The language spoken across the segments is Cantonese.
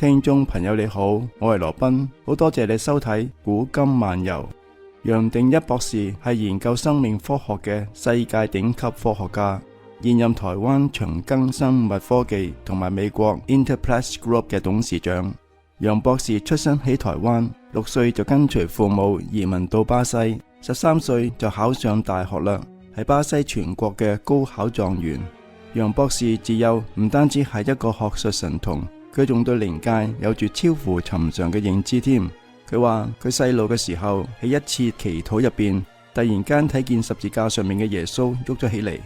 聽眾朋友你好，我係羅賓，好多謝你收睇古今漫遊。楊定一博士係研究生命科學嘅世界頂級科學家，現任台灣長庚生物科技同埋美國 Interplast Group 嘅董事長。楊博士出生喺台灣，6歲就跟隨父母移民到巴西，13歲就考上大學啦，係巴西全國嘅高考狀元。楊博士自幼唔單止係一個學術神童，佢仲對靈界有住超乎尋常嘅認知添。佢話佢細路嘅時候喺一次祈禱入邊，突然間睇見十字架上面嘅耶穌喐咗起嚟，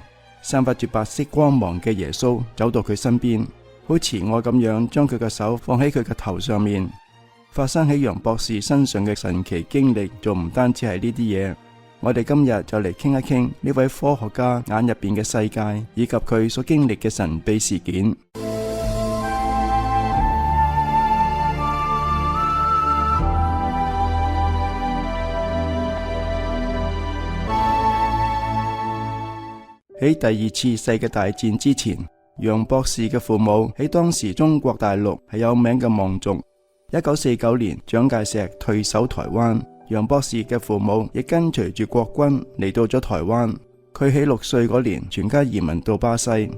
散發住白色光芒嘅耶穌走到佢身邊，好慈愛咁樣將佢嘅手放喺佢嘅頭上面。發生喺楊博士身上嘅神奇經歷仲唔單止係呢啲嘢，我哋今日就嚟傾一傾呢位科學家眼入邊嘅世界，以及佢所經歷嘅神秘事件。喺第二次世界大戰之前，楊博士嘅父母喺當時中國大陸係有名嘅望族。1949年，蔣介石退守台灣，楊博士嘅父母亦跟隨住國軍嚟到咗台灣。佢喺6歲嗰年，全家移民到巴西。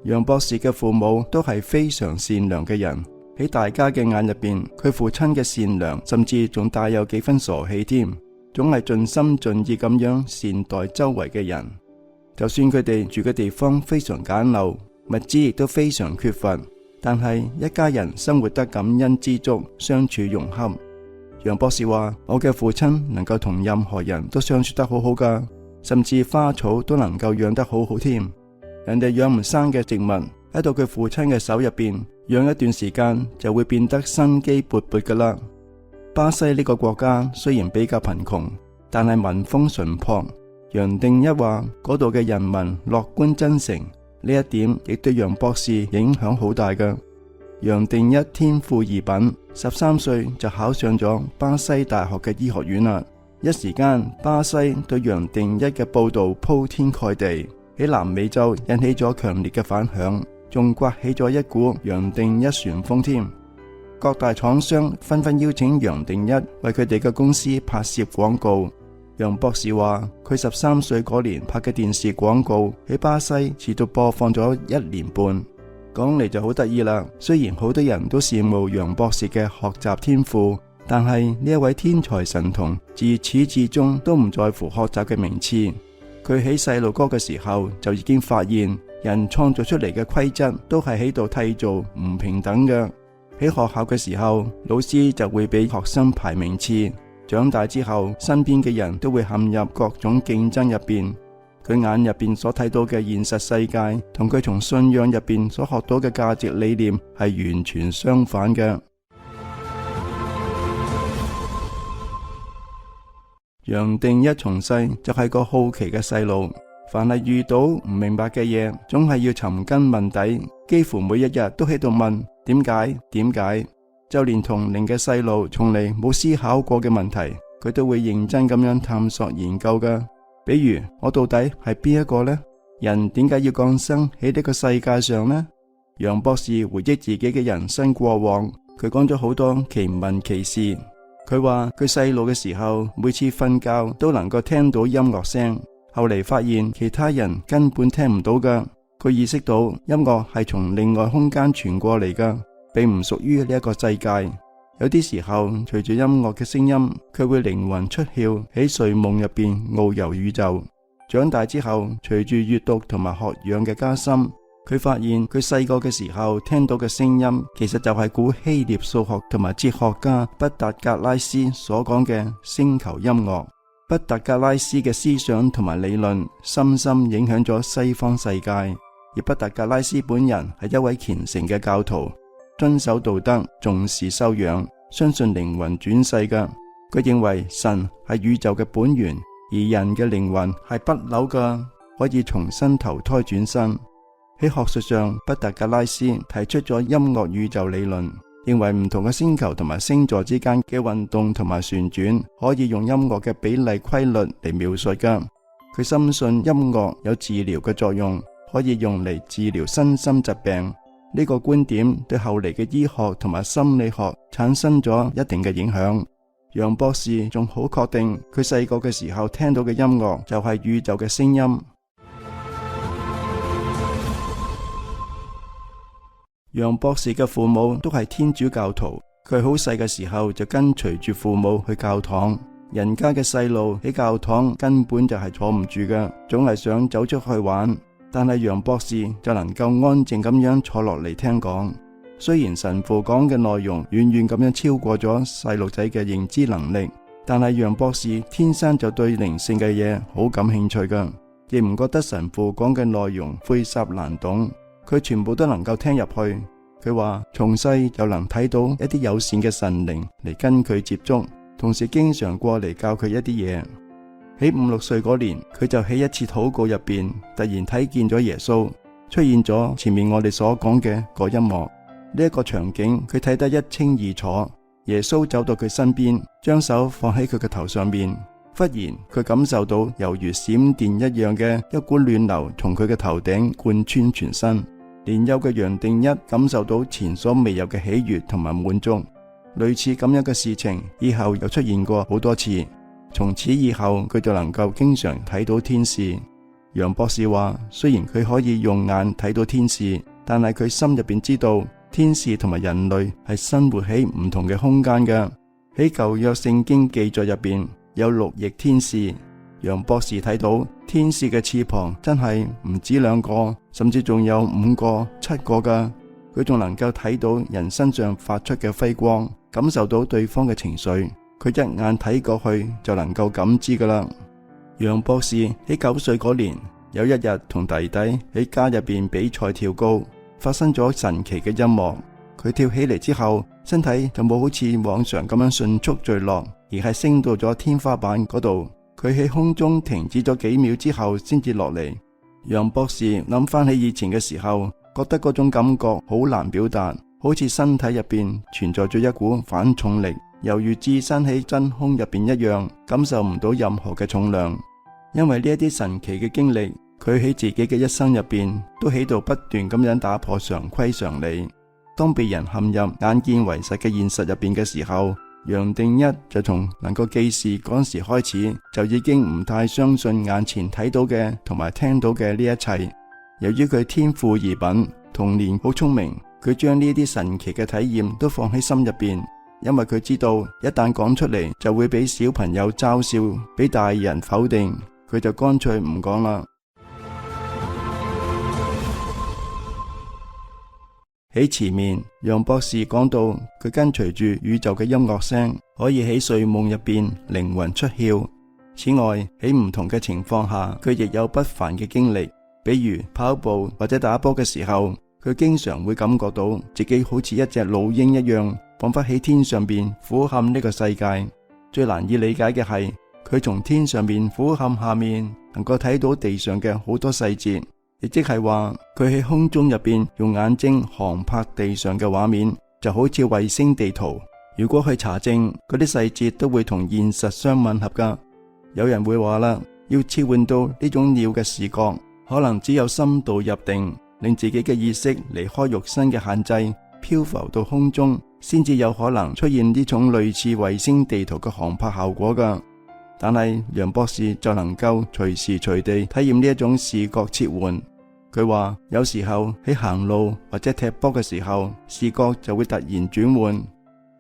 楊博士嘅父母都係非常善良嘅人，喺大家嘅眼入邊，佢父親嘅善良甚至仲帶有幾分傻氣添，總係盡心盡意咁樣善待周圍嘅人。就算佢哋住嘅地方非常簡陋，物資亦都非常缺乏，但係一家人生活得感恩知足，相處融洽。楊博士話：我嘅父親能夠同任何人都相處得好好噶，甚至花草都能夠養得好好添。人哋養唔生嘅植物喺到佢父親嘅手入邊養一段時間，就會變得生機勃勃噶啦。巴西呢個國家雖然比較貧窮，但係民風淳樸。楊定一話嗰度嘅人民樂觀真誠，呢一點亦對楊博士影響好大㗎。楊定一天賦異稟，13歲就考上咗巴西大學嘅醫學院啦。一時間，巴西對楊定一嘅報道鋪天蓋地，喺南美洲引起咗強烈嘅反響，仲颳起咗一股楊定一旋風添。各大廠商紛紛邀請楊定一為佢哋嘅公司拍攝廣告。楊博士話佢13歲嗰年拍嘅電視廣告喺巴西持續播放咗1年半。講嚟就好得意啦，雖然好多人都羨慕楊博士嘅學習天賦，但係呢一位天才神童自始至終都唔在乎學習嘅名次。佢喺細路哥嘅時候就已經發現人創造出嚟嘅規則都係喺度締造唔平等嘅。喺學校嘅時候，老師就會俾學生排名次。長大之後，身邊嘅人都會陷入各種競爭入邊。佢眼入邊所睇到嘅現實世界，同佢從信仰入邊所學到嘅價值理念係完全相反嘅。楊定一從細就係個好奇嘅細路，凡係遇到唔明白嘅嘢，總係要尋根問底，幾乎每一日都喺度問點解點解。就連同齡嘅細路從嚟冇思考過嘅問題，佢都會認真咁樣探索研究㗎。比如，我到底係邊一個呢？人點解要降生喺呢個世界上呢？楊博士回憶自己嘅人生過往，佢講咗好多奇聞奇事。佢話佢細路嘅時候，每次瞓覺都能夠聽到音樂聲，後嚟發現其他人根本聽唔到㗎。佢意識到音樂係從另外空間傳過嚟㗎，並唔屬於呢一個世界。有啲時候，隨住音樂嘅聲音，佢會靈魂出竅，喺睡夢入邊遨遊宇宙。長大之後，隨住閱讀同埋學養嘅加深，佢發現佢細個嘅時候聽到嘅聲音，其實就係古希臘數學同埋哲學家畢達哥拉斯所講嘅星球音樂。畢達哥拉斯嘅思想同埋理論，深深影響咗西方世界。而畢達哥拉斯本人係一位虔誠嘅教徒，遵守道德，重視修養，相信靈魂轉世嘅。佢認為神係宇宙嘅本源，而人嘅靈魂係不朽嘅，可以重新投胎轉生。喺學術上，畢達哥拉斯提出咗音樂宇宙理論，認為唔同嘅星球同埋星座之間嘅運動同埋旋轉可以用音樂嘅比例規律嚟描述嘅。佢深信音樂有治療嘅作用，可以用嚟治療身心疾病。呢個觀點對後嚟嘅醫學同埋心理學產生咗一定嘅影響。楊博士仲好確定，佢細個嘅時候聽到嘅音樂就係宇宙嘅聲音。楊博士嘅父母都係天主教徒，佢好細嘅時候就跟隨住父母去教堂。人家嘅細路喺教堂根本就係坐唔住嘅，總係想走出去玩。但係楊博士就能夠安靜咁樣坐落嚟聽講。雖然神父講嘅內容遠遠咁樣超過咗細路仔嘅認知能力，但係楊博士天生就對靈性嘅嘢好感興趣㗎，亦唔覺得神父講嘅內容晦澀難懂，佢全部都能夠聽入去。佢話從細就能睇到一啲友善嘅神靈嚟跟佢接觸，同時經常過嚟教佢一啲嘢。喺5、6歲嗰年，佢就喺一次禱告入邊突然睇見咗耶穌，出現咗前面我哋所講嘅嗰一幕。呢一個場景佢睇得一清二楚。耶穌走到佢身邊，將手放喺佢嘅頭上面，忽然佢感受到猶如閃電一樣嘅一股暖流從佢嘅頭頂貫穿全身。年幼嘅楊定一感受到前所未有嘅喜悅同埋滿足。類似咁樣嘅事情以後又出現過好多次，從此以後佢就能夠經常睇到天使。楊博士話，雖然佢可以用眼睇到天使，但係佢心入邊知道天使同埋人類係生活喺唔同嘅空間嘅。喺舊約聖經記載入邊有6翼天使，楊博士睇到天使嘅翅膀真係唔止2個，甚至仲有5個、7個噶。佢仲能夠睇到人身上發出嘅輝光，感受到對方嘅情緒。佢一眼睇過去就能夠感知噶啦。楊博士喺9歲嗰年，有一日同弟弟喺家入邊比賽跳高，發生咗神奇嘅一幕。佢跳起嚟之後，身體就冇好似往常咁樣迅速墜落，而係升到咗天花板嗰度。佢喺空中停止咗幾秒之後先至落嚟。楊博士諗翻起以前嘅時候，覺得嗰種感覺好難表達，好似身體入邊存在咗一股反重力，猶如置身喺真空入邊一樣，感受唔到任何嘅重量。因為呢一啲神奇嘅經歷，佢喺自己嘅一生入邊都喺度不斷咁樣打破常規常理。當被人陷入眼見為實嘅現實入邊嘅時候，楊定一就從能夠記事嗰時開始，就已經唔太相信眼前睇到嘅同埋聽到嘅呢一切。由於佢天賦異稟，童年好聰明，佢將呢啲神奇嘅體驗都放喺心入邊，因為佢知道一旦講出嚟就會俾小朋友嘲笑，俾大人否定，佢就乾脆唔講啦。喺前面，楊博士講到佢跟隨住宇宙嘅音樂聲，可以喺睡夢入邊靈魂出竅。此外，喺唔同嘅情況下，佢亦有不凡嘅經歷。比如跑步或者打波嘅時候，佢經常會感覺到自己好似一隻老鷹一樣，仿佛喺天上邊俯瞰呢個世界。最難以理解嘅係，佢從天上邊俯瞰下面，能夠睇到地上嘅好多細節，亦即係話佢喺空中入邊用眼睛航拍地上嘅畫面，就好似衛星地圖。如果去查證，嗰啲細節都會同現實相吻合噶。有人會話啦，要切換到呢種鳥嘅視覺，可能只有深度入定，令自己嘅意識離開肉身嘅限制，漂浮到空中，先至有可能出現呢種類似衛星地圖嘅航拍效果噶。但係楊博士就能夠隨時隨地體驗呢一種視覺切換。佢話有時候喺行路或者踢波嘅時候，視覺就會突然轉換。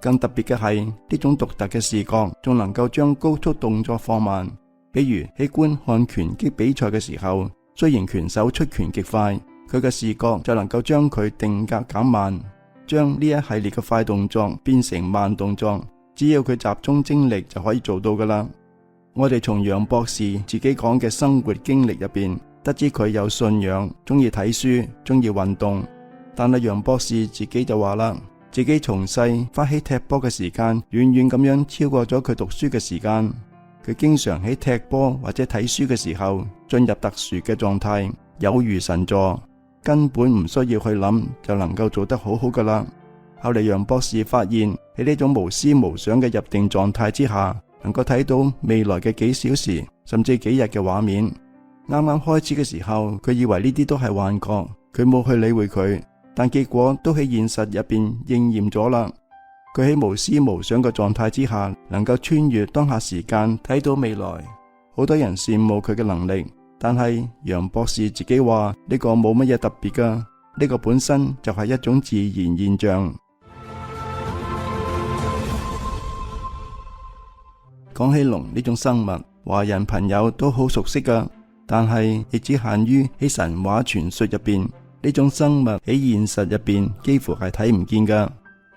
更特別嘅係呢種獨特嘅視覺，仲能夠將高速動作放慢。比如喺觀看拳擊比賽嘅時候，雖然拳手出拳極快，佢嘅視覺就能夠將佢定格減慢，將呢一系列嘅快動作變成慢動作，只要佢集中精力就可以做到噶啦。我哋從楊博士自己講嘅生活經歷入邊，得知佢有信仰，中意睇書，中意運動。但係楊博士自己就話啦，自己從細花喺踢波嘅時間，遠遠咁樣超過咗佢讀書嘅時間。佢經常喺踢波或者睇書嘅時候進入特殊嘅狀態，有如神助，根本唔需要去諗就能夠做得好好噶啦。後嚟楊博士發現喺呢種無思無想嘅入定狀態之下，能夠睇到未來嘅幾小時甚至幾日嘅畫面。啱啱開始嘅時候，佢以為呢啲都係幻覺，佢冇去理會佢。但結果都喺現實入邊應驗咗啦。佢喺無思無想嘅狀態之下，能夠穿越當下時間，睇到未來。好多人羨慕佢嘅能力，但係楊博士自己話呢個冇乜嘢特別㗎，呢個本身就係一種自然現象。講起龍呢種生物，華人朋友都好熟悉㗎，但係亦只限於喺神話傳說入邊。呢種生物喺現實入邊幾乎係睇唔見㗎。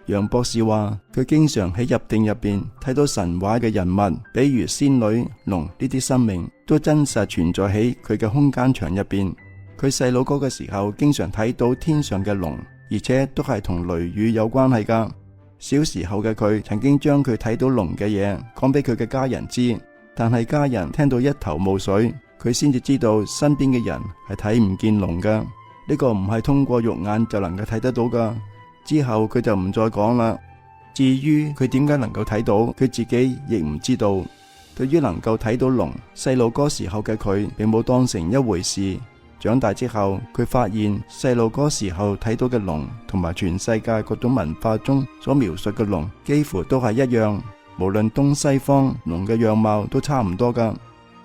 楊博士話佢經常喺入定入邊睇到神話嘅人物，比如仙女、龍呢啲生命都真實存在喺佢嘅空間場入邊。佢細佬哥嘅時候經常睇到天上嘅龍，而且都係同雷雨有關係㗎。小時候嘅佢曾經將佢睇到龍嘅嘢講俾佢嘅家人知，但係家人聽到一頭霧水，佢先至知道身邊嘅人係睇唔見龍㗎。呢個唔係通過肉眼就能夠睇得到㗎。之後佢就唔再講啦。至於佢點解能夠睇到，佢自己亦唔知道。對於能夠睇到龍，細路哥時候嘅佢並冇當成一回事。長大之後，佢發現細路哥時候睇到嘅龍同埋全世界各種文化中所描述嘅龍幾乎都係一樣，無論東西方，龍嘅樣貌都差唔多㗎。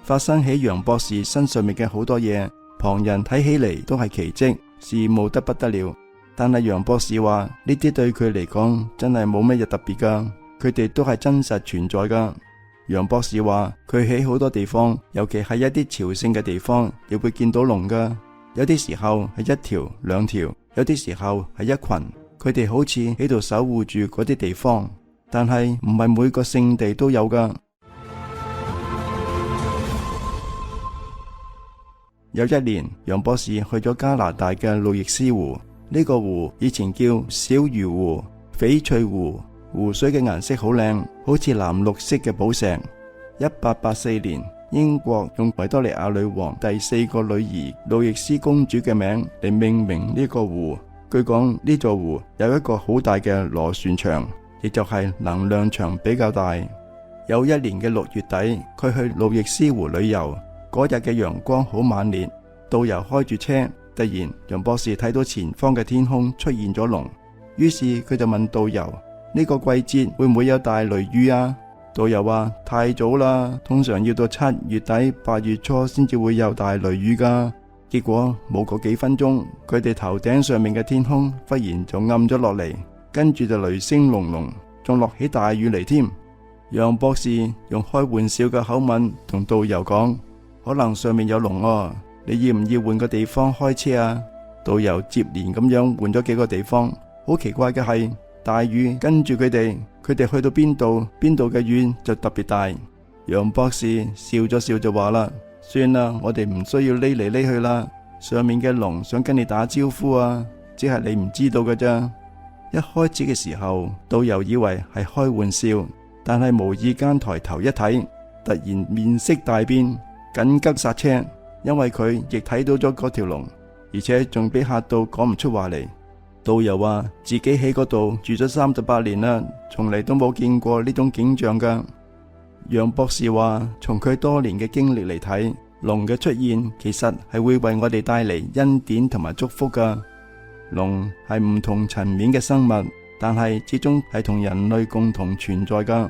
發生喺楊博士身上面嘅好多嘢，旁人睇起嚟都係奇蹟，羨慕得不得了。但係楊博士話呢啲對佢嚟講真係冇乜嘢特別㗎，佢哋都係真實存在㗎。楊博士話佢喺好多地方，尤其係一啲朝聖嘅地方，亦會見到龍㗎。有啲時候係一條兩條，有啲時候係一群，佢哋好似喺度守護住嗰啲地方，但係唔係每個聖地都有㗎。有一年，楊博士去咗加拿大嘅路易斯湖。呢個湖以前叫小魚湖、翡翠湖，湖水嘅顏色好靚，好似藍綠色嘅寶石。1884年，英國用維多利亞女王第4個女兒路易斯公主嘅名嚟命名呢個湖。據講呢座湖有一個好大嘅螺旋牆，亦就係能量場比較大。有一年嘅6月底，佢去路易斯湖旅遊，嗰日嘅陽光好猛烈，導遊開住車。突然，楊博士睇到前方嘅天空出現咗龍，於是佢就問導遊：呢個季節會唔會有大雷雨啊？導遊話：太早啦，通常要到7月底8月初先至會有大雷雨噶。結果冇過幾分鐘，佢哋頭頂上面嘅天空忽然就暗咗落嚟，跟住就雷聲隆隆，仲落起大雨嚟添。楊博士用開玩笑嘅口吻同導遊講：可能上面有龍啊，你要唔要換個地方開車啊？導遊接連咁樣換咗幾個地方，好奇怪嘅係大雨跟住佢哋去到邊度嘅雨就特別大。楊博士笑咗笑就話啦：算啦，我哋唔需要匿嚟匿去啦，上面嘅龍想跟你打招呼啊，只係你唔知道㗎咋。一開始嘅時候，導遊以為係開玩笑，但係無意間抬頭一睇，突然面色大變，緊急剎車。因為佢亦睇到咗嗰條龍，而且仲俾嚇到講唔出話嚟。導遊話自己喺嗰度住咗38年啦，從嚟都冇見過呢種景象噶。楊博士話，從佢多年嘅經歷嚟睇，龍嘅出現其實係會為我哋帶嚟恩典同埋祝福噶。龍係唔同層面嘅生物，但係始終係同人類共同存在噶。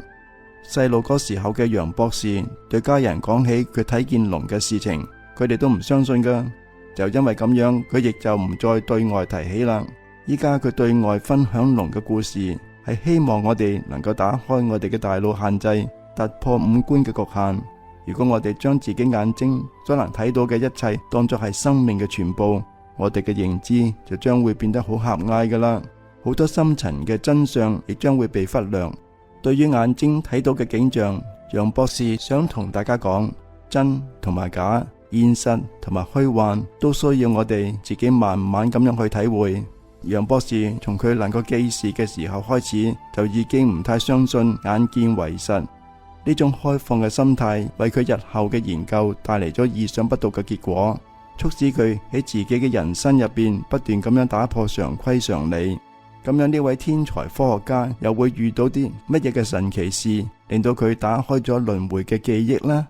細路嗰時候嘅楊博士對家人講起佢睇見龍嘅事情，佢哋都唔相信噶，就因為咁樣，佢亦就唔再對外提起啦。依家佢對外分享龍嘅故事，係希望我哋能夠打開我哋嘅大腦限制，突破五官嘅局限。如果我哋將自己眼睛所能睇到嘅一切當作係生命嘅全部，我哋嘅認知就將會變得好狹隘噶啦，好多深層嘅真相亦將會被忽略。對於眼睛睇到嘅景象，楊博士想同大家講，真同埋假，現實同埋虛幻都需要我哋自己慢慢咁樣去體會。楊博士從佢能夠記事嘅時候開始，就已經唔太相信眼見為實。呢種開放嘅心態為佢日後嘅研究帶嚟咗意想不到嘅結果，促使佢喺自己嘅人生入邊不斷咁樣打破常規常理。咁樣呢位天才科學家又會遇到啲乜嘢嘅神奇事，令到佢打開咗輪迴嘅記憶呢？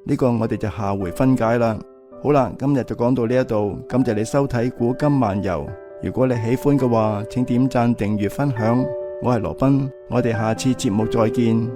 呢個我哋就下回分解啦。好啦，今日就講到呢一度，感謝你收睇古今漫遊。如果你喜歡嘅話，請點讚、訂閱、分享。我係羅賓，我哋下次節目再見。